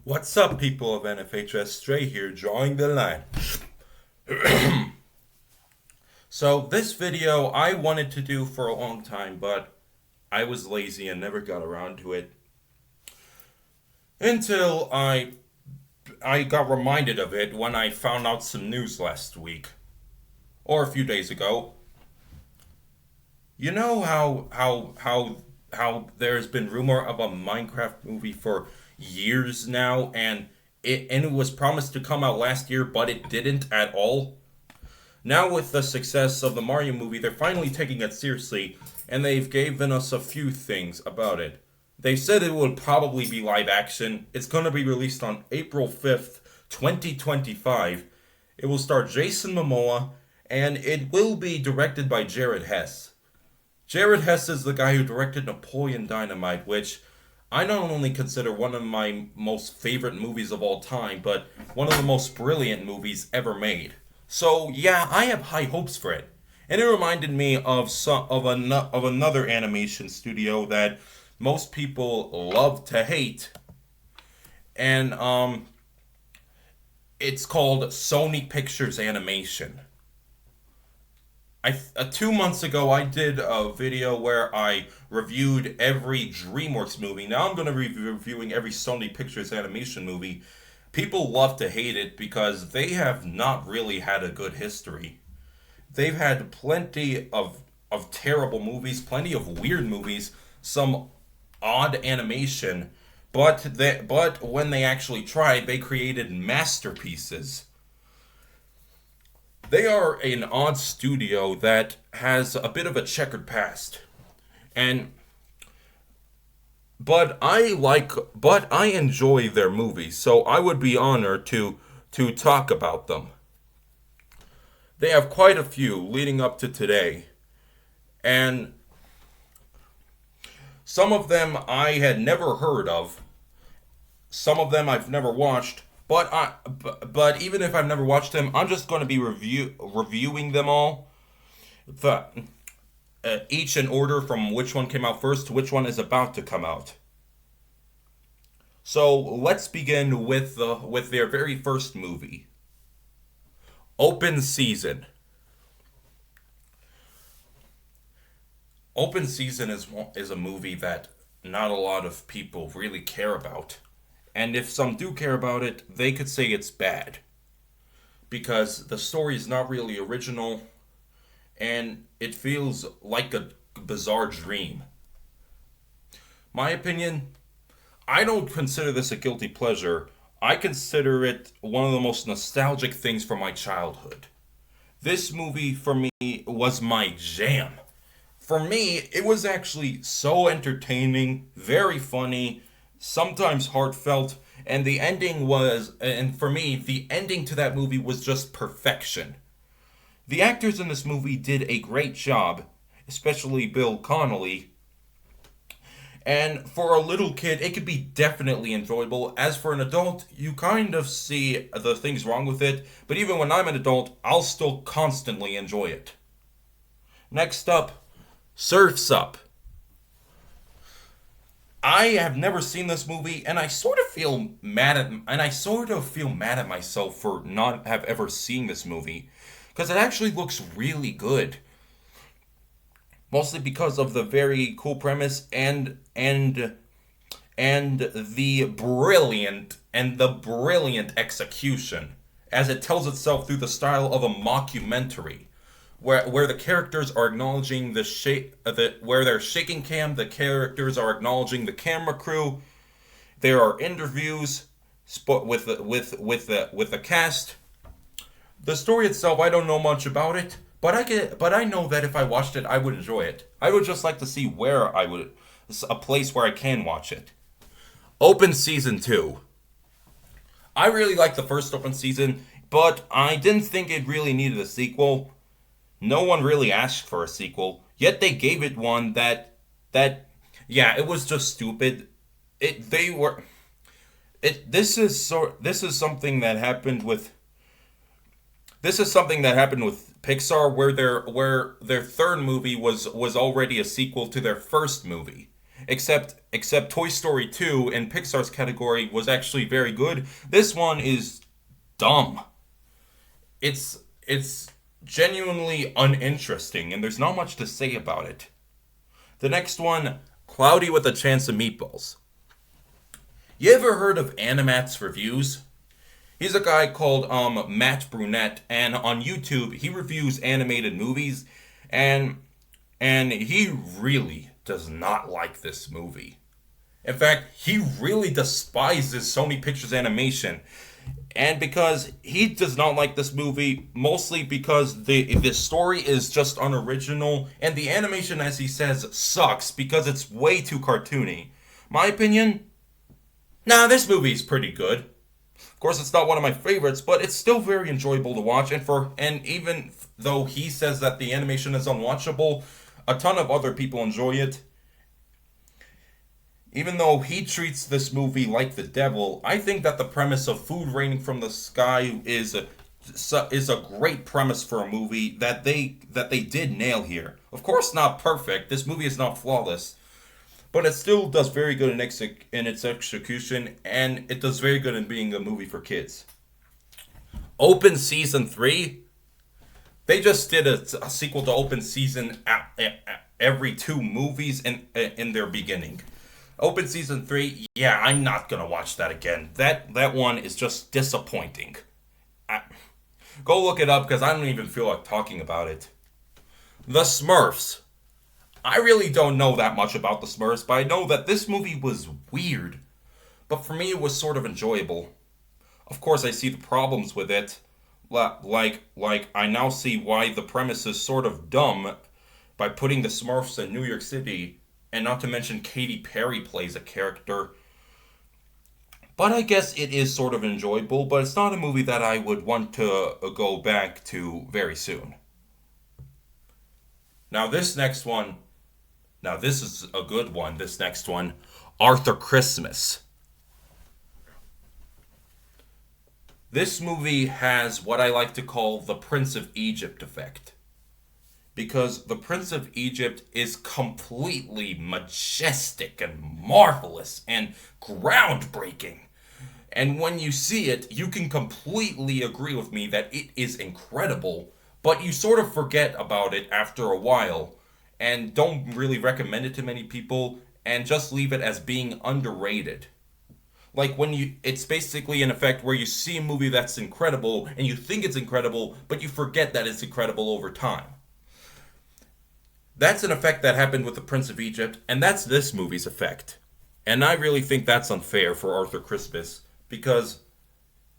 What's up, people of NFHS? Stray here, drawing the line. So, this video I wanted to do for a long time, but I was lazy and never got around to it. Until I got reminded of it when I found out some news last week. Or a few days ago. You know how there's been rumor of a Minecraft movie for years now, and it was promised to come out last year, but it didn't at all. Now with the success of the Mario movie, they're finally taking it seriously, and they've given us a few things about it. They said it would probably be live action. It's going to be released on April 5th, 2025. It will star Jason Momoa, and it will be directed by Jared Hess. Jared Hess is the guy who directed Napoleon Dynamite, which I not only consider one of my most favorite movies of all time, but one of the most brilliant movies ever made. So yeah, I have high hopes for it. And it reminded me of another animation studio that most people love to hate. And it's called Sony Pictures Animation. 2 months ago, I did a video where I reviewed every DreamWorks movie. Now I'm going to be reviewing every Sony Pictures Animation movie. People love to hate it because they have not really had a good history. They've had plenty of terrible movies, plenty of weird movies, some odd animation, but when they actually tried, they created masterpieces. They are an odd studio that has a bit of a checkered past. And but I enjoy their movies, so I would be honored to talk about them. They have quite a few leading up to today. And some of them I had never heard of. Some of them I've never watched. But even if I've never watched them, I'm just going to be reviewing them all. Each in order from which one came out first to which one is about to come out. So let's begin with their very first movie, Open Season. Open Season is a movie that not a lot of people really care about. And if some do care about it, they could say it's bad. Because the story is not really original, and it feels like a bizarre dream. My opinion, I don't consider this a guilty pleasure. I consider it one of the most nostalgic things from my childhood. This movie, for me, was my jam. For me, it was actually so entertaining, very funny, sometimes heartfelt, and for me, the ending to that movie was just perfection. The actors in this movie did a great job, especially Bill Connolly. And for a little kid, it could be definitely enjoyable. As for an adult, you kind of see the things wrong with it, but even when I'm an adult, I'll still constantly enjoy it. Next up, Surf's Up. I have never seen this movie, and I sort of feel mad at myself for not have ever seen this movie, because it actually looks really good. Mostly because of the very cool premise and the brilliant execution, as it tells itself through the style of a mockumentary. Where the characters are acknowledging where they're shaking cam, the characters are acknowledging the camera crew. There are interviews with the cast. The story itself, I don't know much about it, but I know that if I watched it, I would enjoy it. I would just like to see a place where I can watch it. Open Season 2. I really liked the first Open Season, but I didn't think it really needed a sequel. No one really asked for a sequel, yet they gave it one that it was just stupid. This is something that happened with Pixar, where their third movie was already a sequel to their first movie. except Toy Story 2 in Pixar's category was actually very good. This one is dumb. It's genuinely uninteresting, and there's not much to say about it. The next one, Cloudy with a Chance of Meatballs. You ever heard of Animat's reviews? He's a guy called Matt Brunette, and on YouTube he reviews animated movies, and he really does not like this movie. In fact, he really despises Sony Pictures Animation, and because he does not like this movie, mostly because the story is just unoriginal, and the animation, as he says, sucks because it's way too cartoony. My opinion? Nah, this movie's pretty good. Of course, it's not one of my favorites, but it's still very enjoyable to watch. And even though he says that the animation is unwatchable, a ton of other people enjoy it. Even though he treats this movie like the devil, I think that the premise of food raining from the sky is a great premise for a movie that they did nail here. Of course, not perfect. This movie is not flawless. But it still does very good in its execution, and it does very good in being a movie for kids. Open Season 3, they just did a sequel to Open Season every 2 movies in their beginning. Open Season 3, yeah, I'm not going to watch that again. That one is just disappointing. Go look it up because I don't even feel like talking about it. The Smurfs. I really don't know that much about the Smurfs, but I know that this movie was weird. But for me, it was sort of enjoyable. Of course, I see the problems with it. Like I now see why the premise is sort of dumb by putting the Smurfs in New York City, and not to mention Katy Perry plays a character. But I guess it is sort of enjoyable, but it's not a movie that I would want to go back to very soon. Now this is a good one, this next one. Arthur Christmas. This movie has what I like to call the Prince of Egypt effect. Because the Prince of Egypt is completely majestic and marvelous and groundbreaking. And when you see it, you can completely agree with me that it is incredible, but you sort of forget about it after a while and don't really recommend it to many people and just leave it as being underrated. Like it's basically an effect where you see a movie that's incredible and you think it's incredible, but you forget that it's incredible over time. That's an effect that happened with The Prince of Egypt, and that's this movie's effect. And I really think that's unfair for Arthur Christmas, because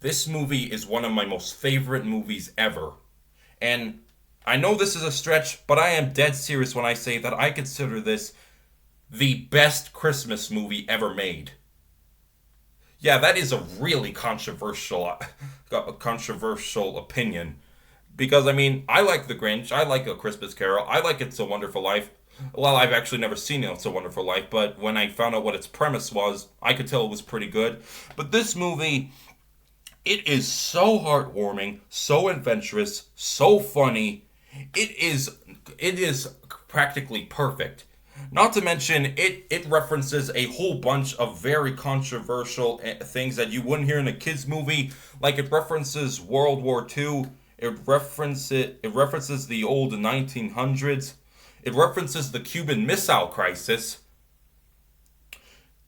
this movie is one of my most favorite movies ever. And I know this is a stretch, but I am dead serious when I say that I consider this the best Christmas movie ever made. Yeah, that is a really controversial opinion. Because, I mean, I like The Grinch, I like A Christmas Carol, I like It's a Wonderful Life. Well, I've actually never seen It's a Wonderful Life, but when I found out what its premise was, I could tell it was pretty good. But this movie, it is so heartwarming, so adventurous, so funny. It is practically perfect. Not to mention, it references a whole bunch of very controversial things that you wouldn't hear in a kids movie. Like, it references World War II. It references the old 1900s. It references the Cuban Missile Crisis.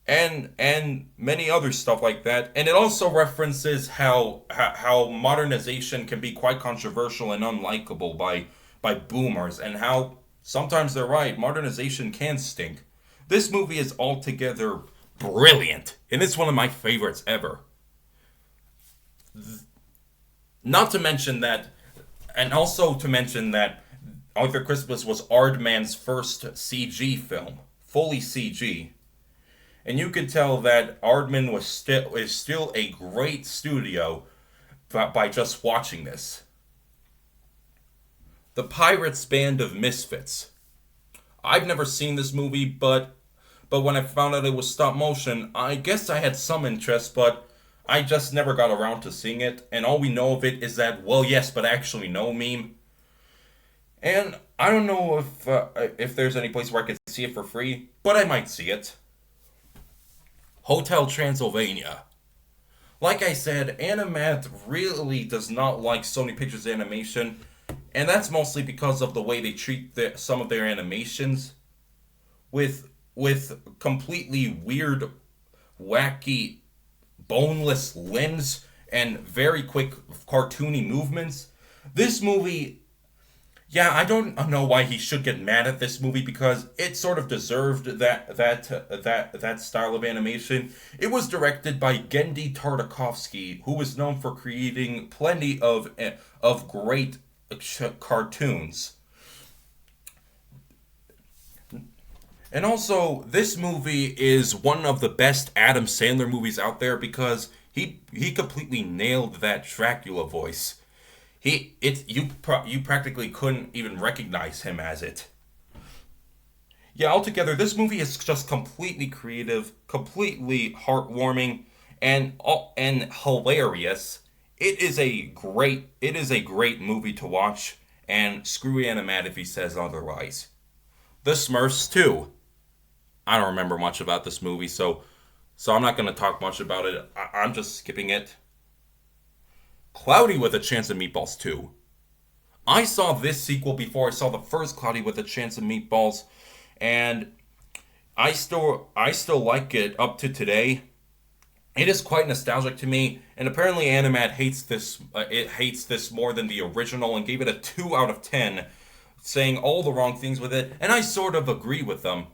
And many other stuff like that. And it also references how modernization can be quite controversial and unlikable by boomers, and how sometimes they're right, modernization can stink. This movie is altogether brilliant, and it's one of my favorites ever. Not to mention that, and also to mention that Arthur Christmas was Aardman's first CG film, fully CG. And you can tell that Aardman is still a great studio by just watching this. The Pirates Band of Misfits. I've never seen this movie, but when I found out it was stop motion, I guess I had some interest, but I just never got around to seeing it. And all we know of it is that, well, yes, but actually no meme. And I don't know if there's any place where I could see it for free, but I might see it. Hotel Transylvania. Like I said, Animat really does not like Sony Pictures Animation, and that's mostly because of the way they treat some of their animations with completely weird, wacky, boneless limbs and very quick cartoony movements. This movie, yeah, I don't know why he should get mad at this movie because it sort of deserved that style of animation. It was directed by Gendy Tartakovsky, who was known for creating plenty of great cartoons. And also, this movie is one of the best Adam Sandler movies out there because he completely nailed that Dracula voice. You practically couldn't even recognize him as it. Yeah, altogether, this movie is just completely creative, completely heartwarming, and hilarious. It is a great movie to watch, and screw Animat if he says otherwise. The Smurfs too. I don't remember much about this movie, so I'm not going to talk much about it. I'm just skipping it. Cloudy with a Chance of Meatballs 2. I saw this sequel before I saw the first Cloudy with a Chance of Meatballs, and I still like it up to today. It is quite nostalgic to me, and apparently Animat hates this. It hates this more than the original, and gave it a 2 out of 10, saying all the wrong things with it. And I sort of agree with them,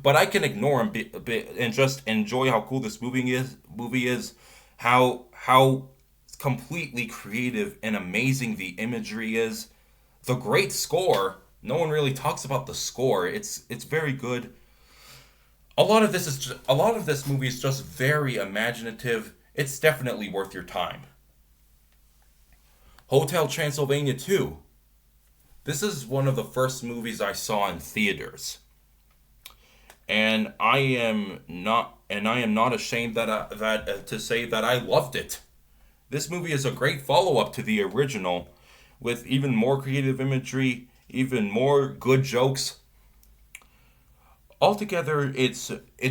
but I can ignore them a bit and just enjoy how cool this movie is, how completely creative and amazing the imagery is. The great score. No one really talks about the score. It's very good. A lot of this movie is just very imaginative. It's definitely worth your time. Hotel Transylvania 2. This is one of the first movies I saw in theaters. And I am not ashamed to say that I loved it. This movie is a great follow-up to the original with even more creative imagery, even more good jokes. Altogether, it's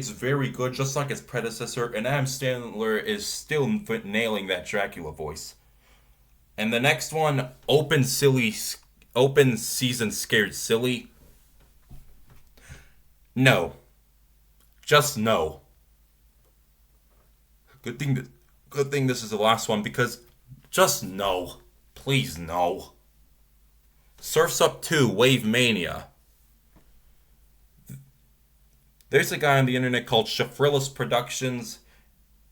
very good, just like its predecessor, and Adam Sandler is still nailing that Dracula voice. And the next one, Open Season Scared Silly. No. Just no. Good thing this is the last one because just no. Please no. Surf's Up 2 Wave Mania. There's a guy on the internet called Shafrillis Productions.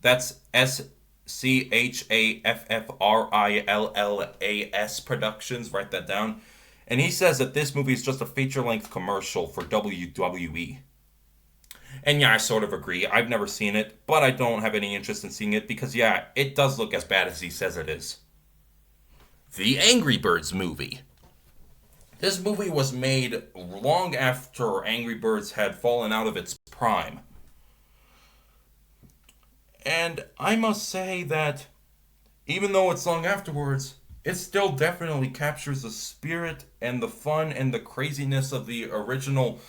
That's SCHAFFRILLAS Productions. Write that down. And he says that this movie is just a feature-length commercial for WWE. And yeah, I sort of agree. I've never seen it, but I don't have any interest in seeing it because, yeah, it does look as bad as he says it is. The Angry Birds movie. This movie was made long after Angry Birds had fallen out of its prime. And I must say that even though it's long afterwards, it still definitely captures the spirit and the fun and the craziness of the original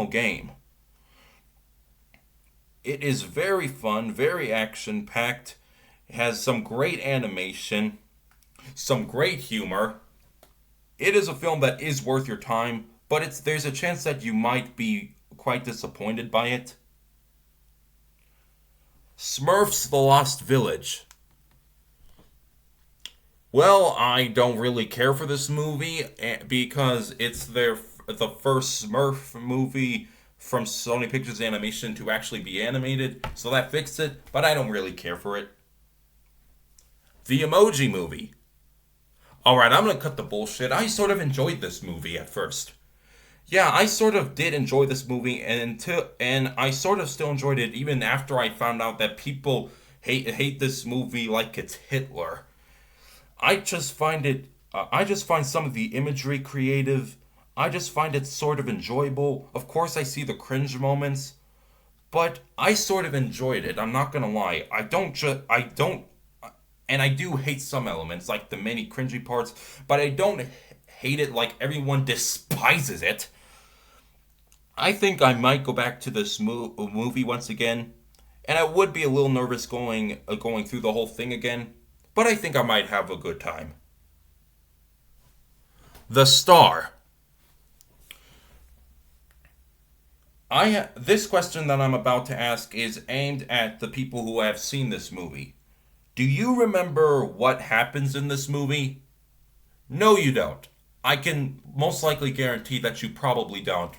game. It is very fun, very action-packed, has some great animation, some great humor. It is a film that is worth your time, but there's a chance that you might be quite disappointed by it. Smurfs: The Lost Village. Well, I don't really care for this movie because it's the first Smurf movie from Sony Pictures Animation to actually be animated, so that fixed it, but I don't really care for it. The Emoji Movie. Alright, I'm gonna cut the bullshit. I sort of enjoyed this movie at first. Yeah, I sort of did enjoy this movie, and I sort of still enjoyed it even after I found out that people hate this movie like it's Hitler. I just find some of the imagery creative. I just find it sort of enjoyable. Of course, I see the cringe moments, but I sort of enjoyed it. I'm not gonna lie. And I do hate some elements, like the many cringy parts, but I don't hate it like everyone despises it. I think I might go back to this movie once again, and I would be a little nervous going through the whole thing again, but I think I might have a good time. The Star. This question that I'm about to ask is aimed at the people who have seen this movie. Do you remember what happens in this movie? No, you don't. I can most likely guarantee that you probably don't.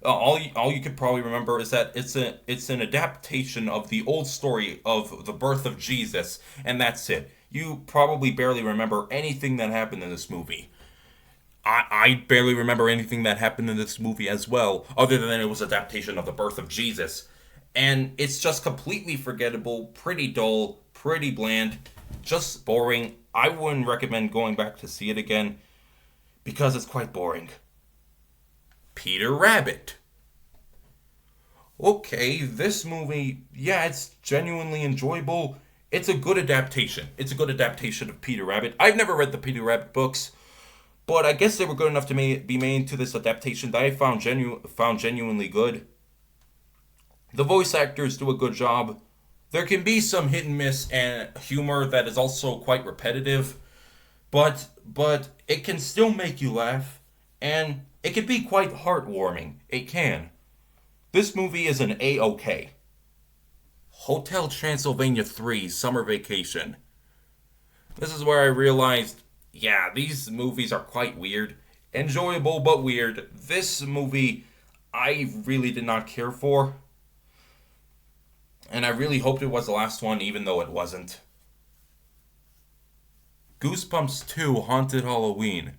All you could probably remember is that it's an adaptation of the old story of the birth of Jesus, and that's it. You probably barely remember anything that happened in this movie. I barely remember anything that happened in this movie as well, other than it was adaptation of the birth of Jesus. And it's just completely forgettable, pretty dull, pretty bland, just boring. I wouldn't recommend going back to see it again because it's quite boring. Peter Rabbit. Okay, this movie, yeah, it's genuinely enjoyable. It's a good adaptation. It's a good adaptation of Peter Rabbit. I've never read the Peter Rabbit books, but I guess they were good enough to be made into this adaptation that I found genuinely good. The voice actors do a good job. There can be some hit and miss and humor that is also quite repetitive, but it can still make you laugh, and it can be quite heartwarming. It can. This movie is an A-OK. Hotel Transylvania 3 Summer Vacation. This is where I realized, yeah, these movies are quite weird. Enjoyable, but weird. This movie, I really did not care for. And I really hoped it was the last one, even though it wasn't. Goosebumps 2 Haunted Halloween.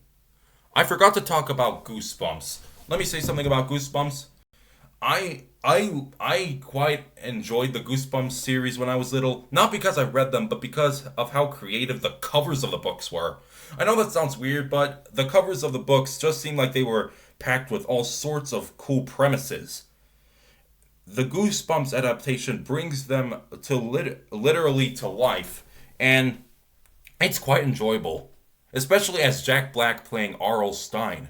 I forgot to talk about Goosebumps. Let me say something about Goosebumps. I quite enjoyed the Goosebumps series when I was little, not because I read them, but because of how creative the covers of the books were. I know that sounds weird, but the covers of the books just seemed like they were packed with all sorts of cool premises. The Goosebumps adaptation brings them to literally to life, and it's quite enjoyable, especially as Jack Black playing R.L. Stine.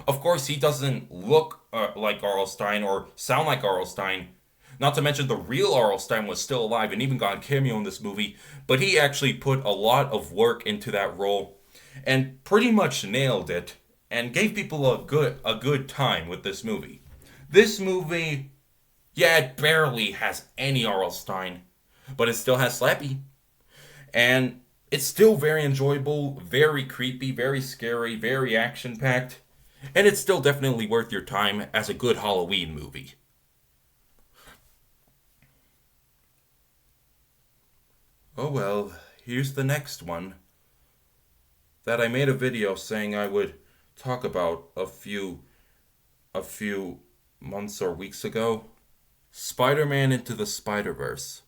Of course, he doesn't look like R.L. Stine or sound like R.L. Stine. Not to mention the real R.L. Stine was still alive and even got a cameo in this movie, but he actually put a lot of work into that role and pretty much nailed it and gave people a good time with this movie. This movie, yeah, it barely has any R.L. Stine, but it still has Slappy. And it's still very enjoyable, very creepy, very scary, very action-packed. And it's still definitely worth your time as a good Halloween movie. Oh well, here's the next one that I made a video saying I would talk about a few months or weeks ago. Spider-Man Into the Spider-Verse.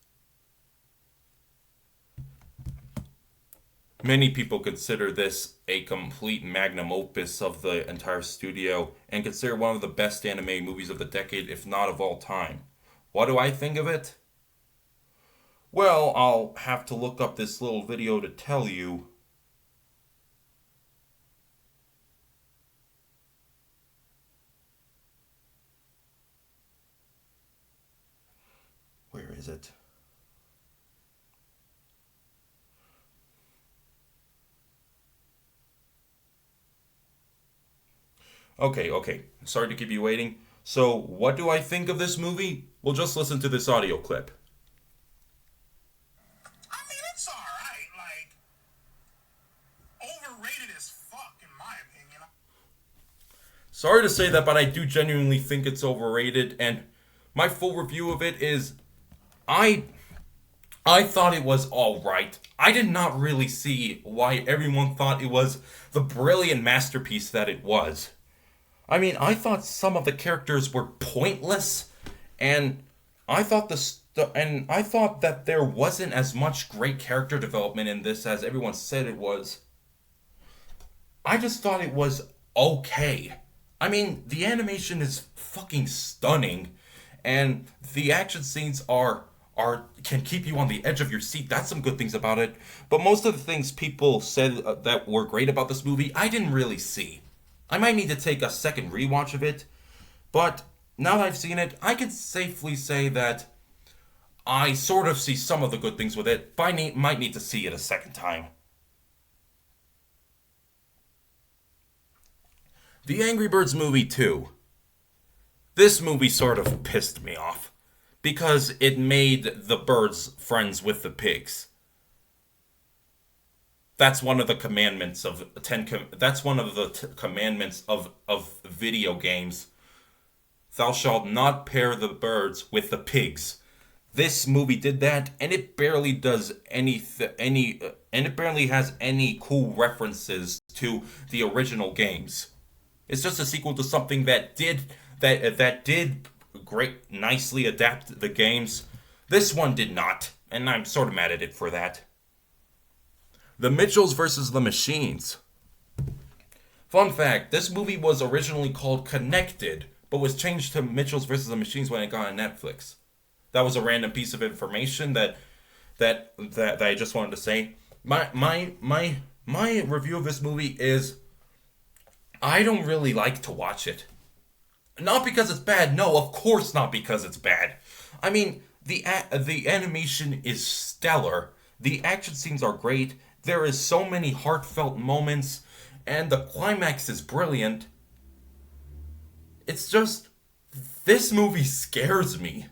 Many people consider this a complete magnum opus of the entire studio and consider one of the best animated movies of the decade, if not of all time. What do I think of it? Well, I'll have to look up this little video to tell you. Where is it? Okay. Sorry to keep you waiting. So, what do I think of this movie? Well, just listen to this audio clip. I mean, it's alright. Overrated as fuck, in my opinion. Sorry to say that, but I do genuinely think it's overrated, and my full review of it is I thought it was alright. I did not really see why everyone thought it was the brilliant masterpiece that it was. I mean, I thought some of the characters were pointless, and I thought I thought that there wasn't as much great character development in this as everyone said it was. I just thought it was okay. I mean, the animation is fucking stunning, and the action scenes are can keep you on the edge of your seat. That's some good things about it. But most of the things people said that were great about this movie, I didn't really see. I might need to take a second rewatch of it, but now that I've seen it, I can safely say that I sort of see some of the good things with it, but might need to see it a second time. The Angry Birds movie 2. This movie sort of pissed me off because it made the birds friends with the pigs. That's one of the commandments of that's one of the commandments of video games. Thou shalt not pair the birds with the pigs. This movie did that, and it barely does and it barely has any cool references to the original games. It's just a sequel to something that did great nicely adapt the games. This one did not, and I'm sort of mad at it for that. The Mitchells versus the Machines. Fun fact, this movie was originally called Connected, but was changed to Mitchells versus the Machines when it got on Netflix. That was a random piece of information that I just wanted to say. My review of this movie is I don't really like to watch it. Not because it's bad. No, of course not because it's bad. I mean, the animation is stellar. The action scenes are great. There is so many heartfelt moments, and the climax is brilliant. It's just this movie scares me.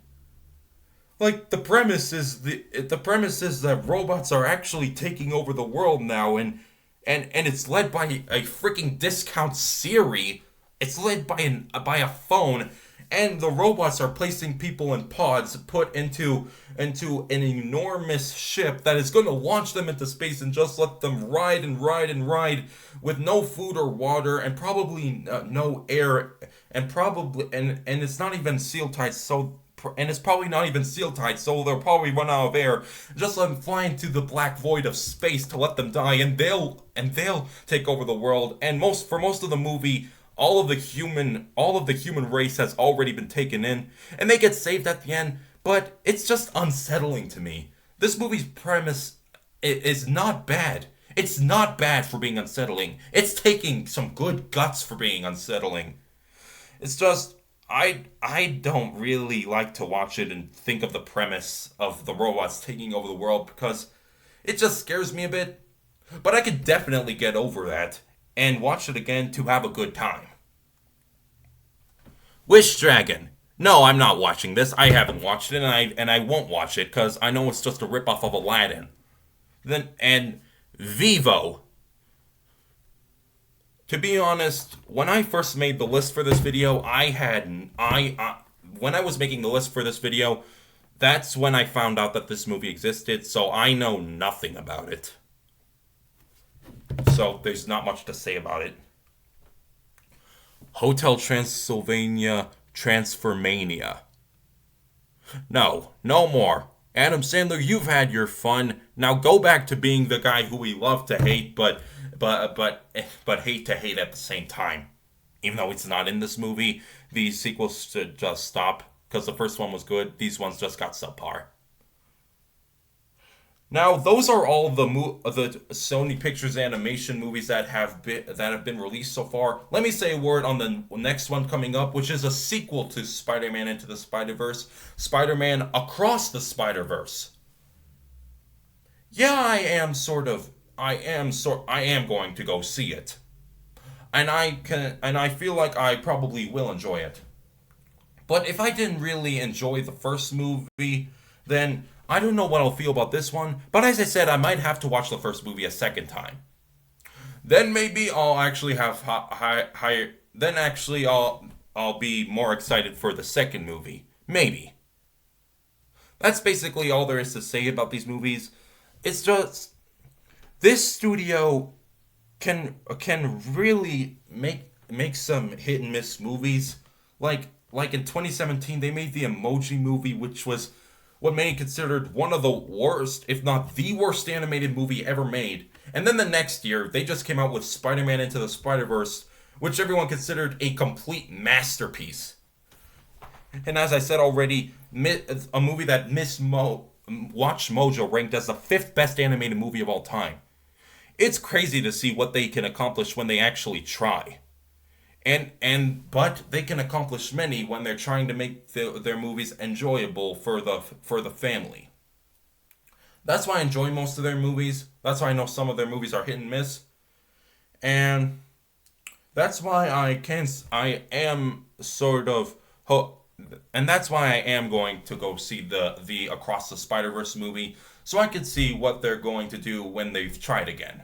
Like the premise is that robots are actually taking over the world now, and it's led by a freaking discount Siri. It's led by a phone, and the robots are placing people in pods put into an enormous ship that is going to launch them into space and just let them ride and ride and ride with no food or water and probably no air and it's not even seal tight, so and it's probably not even seal tight, so they'll probably run out of air. Just let them fly into the black void of space to let them die, and they'll take over the world. And for most of the movie, all of the human race has already been taken in, and they get saved at the end. But it's just unsettling to me. This movie's premise is not bad. It's not bad for being unsettling. It's taking some good guts for being unsettling. It's just I don't really like to watch it and think of the premise of the robots taking over the world because it just scares me a bit. But I could definitely get over that and watch it again to have a good time. Wish Dragon. No, I'm not watching this. I haven't watched it, and I won't watch it because I know it's just a ripoff of Aladdin. And Vivo. To be honest, when I first made the list for this video, when I was making the list for this video, that's when I found out that this movie existed, so I know nothing about it. So there's not much to say about it. Hotel Transylvania Transformania. No more. Adam Sandler, you've had your fun. Now go back to being the guy who we love to hate, but hate to hate at the same time. Even though it's not in this movie, these sequels should just stop because the first one was good. These ones just got subpar. Now, those are all the Sony Pictures Animation movies that have been released so far. Let me say a word on the next one coming up, which is a sequel to Spider-Man Into the Spider-Verse, Spider-Man Across the Spider-Verse. Yeah, I am going to go see it. And I feel like I probably will enjoy it. But if I didn't really enjoy the first movie, then I don't know what I'll feel about this one, but as I said, I might have to watch the first movie a second time. Then maybe I'll actually have higher. Then actually I'll be more excited for the second movie. Maybe. That's basically all there is to say about these movies. It's just this studio can really make some hit and miss movies. Like in 2017, they made the Emoji Movie, which was what many considered one of the worst, if not the worst animated movie ever made. And then the next year, they just came out with Spider-Man Into the Spider-Verse, which everyone considered a complete masterpiece. And as I said already, a movie that Watch Mojo ranked as the 5th best animated movie of all time. It's crazy to see what they can accomplish when they actually try. But they can accomplish many when they're trying to make their movies enjoyable for the family. That's why I enjoy most of their movies. That's why I know some of their movies are hit and miss, and that's why I am sort of and that's why I am going to go see the Across the Spider-Verse movie, so I could see what they're going to do when they've tried again.